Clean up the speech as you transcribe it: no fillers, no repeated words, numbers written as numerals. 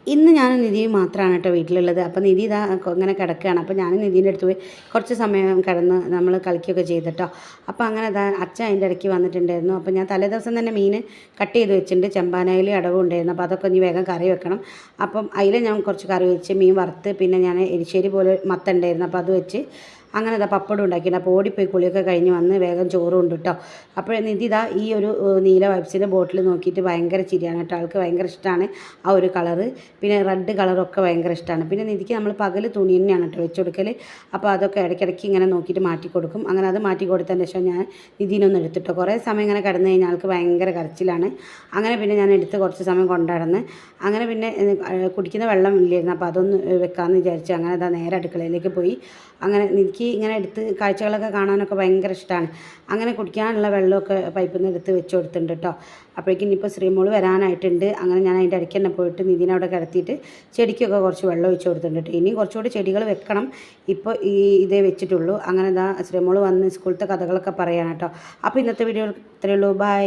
ഇന്ന് ഞാനും നിധിയും മാത്രമാണ് കേട്ടോ വീട്ടിലുള്ളത്. അപ്പോൾ നിധി ഇതാ ഇങ്ങനെ കിടക്കുകയാണ്. അപ്പോൾ ഞാനും നിധീൻ്റെ അടുത്ത് പോയി കുറച്ച് സമയം കിടന്ന് നമ്മൾ കളിക്കുകയൊക്കെ ചെയ്തിട്ടോ. അപ്പോൾ അങ്ങനെ അതാ അച്ഛൻ അതിൻ്റെ ഇടയ്ക്ക് വന്നിട്ടുണ്ടായിരുന്നു. അപ്പോൾ ഞാൻ തലേദിവസം തന്നെ മീൻ കട്ട് ചെയ്ത് വെച്ചിട്ടുണ്ട്. ചെമ്പാനയിൽ അടവും ഉണ്ടായിരുന്നു. അപ്പോൾ അതൊക്കെ ഇനി വേഗം കറി വെക്കണം. അപ്പം അതിൽ ഞാൻ കുറച്ച് കറി വെച്ച് മീൻ വറുത്ത്, പിന്നെ ഞാൻ എരിശ്ശേരി പോലെ മത്ത ഉണ്ടായിരുന്നു. അപ്പോൾ അത് വെച്ച് അങ്ങനെ ഇതാ പപ്പടം ഉണ്ടാക്കിയിട്ട് അപ്പോൾ ഓടിപ്പോയി കുളിയൊക്കെ കഴിഞ്ഞ് വന്ന് വേഗം ചോറും ഉണ്ട് കേട്ടോ. അപ്പോൾ നിധി ഇതാ ഈ ഒരു നീല വൈപ്സിൻ്റെ ബോട്ടിൽ നോക്കിയിട്ട് ഭയങ്കര ചിരിയാണ് കേട്ടോ. ആൾക്ക് ഭയങ്കര ഇഷ്ടമാണ് ആ ഒരു കളറ്. പിന്നെ റെഡ് കളറൊക്കെ ഭയങ്കര ഇഷ്ടമാണ്. പിന്നെ നിധിക്ക് നമ്മൾ പകൽ തുണി തന്നെയാണ് കേട്ടോ വെച്ച് കൊടുക്കൽ. അപ്പോൾ അതൊക്കെ ഇടയ്ക്കിടയ്ക്ക് ഇങ്ങനെ നോക്കിയിട്ട് മാറ്റി കൊടുക്കും. അങ്ങനെ അത് മാറ്റി കൊടുത്തതിന് ശേഷം ഞാൻ നിധീനൊന്ന് എടുത്തിട്ടോ. കുറേ സമയം ഇങ്ങനെ കിടന്നു കഴിഞ്ഞാൽ ആൾക്ക് ഭയങ്കര കരച്ചിലാണ്. അങ്ങനെ പിന്നെ ഞാൻ എടുത്ത് കുറച്ച് സമയം കൊണ്ടുനടന്ന് അങ്ങനെ പിന്നെ കുടിക്കുന്ന വെള്ളം ഇല്ലായിരുന്നു. അപ്പോൾ അതൊന്ന് വെക്കാമെന്ന് വിചാരിച്ചു. അങ്ങനെ അതാ നേരെ അടുക്കളയിലേക്ക് പോയി. അങ്ങനെ എനിക്ക് ഇങ്ങനെ എടുത്ത് കാഴ്ചകളൊക്കെ കാണാനൊക്കെ ഭയങ്കര ഇഷ്ടമാണ്. അങ്ങനെ കുടിക്കാനുള്ള വെള്ളമൊക്കെ പൈപ്പിൽ നിന്ന് എടുത്ത് വെച്ച് കൊടുത്തിട്ടുണ്ട് കേട്ടോ. അപ്പോഴേക്കും ഇനിയിപ്പോൾ ശ്രീമോള് വരാനായിട്ടുണ്ട്. അങ്ങനെ ഞാൻ അതിൻ്റെ ഇടയ്ക്ക് തന്നെ പോയിട്ട് നിധിനെ അവിടെ കിടത്തിയിട്ട് ചെടിക്കൊക്കെ കുറച്ച് വെള്ളം ഒഴിച്ച് കൊടുത്തിട്ടുണ്ട് കേട്ടോ. ഇനിയും കുറച്ചുകൂടി ചെടികൾ വെക്കണം. ഇപ്പോൾ ഇതേ വെച്ചിട്ടുള്ളൂ. അങ്ങനെ ശ്രീമോള് വന്ന് സ്കൂളത്തെ കഥകളൊക്കെ പറയാം കേട്ടോ. അപ്പോൾ ഇന്നത്തെ വീഡിയോ ഇത്രയേ ഉള്ളൂ. ബൈ.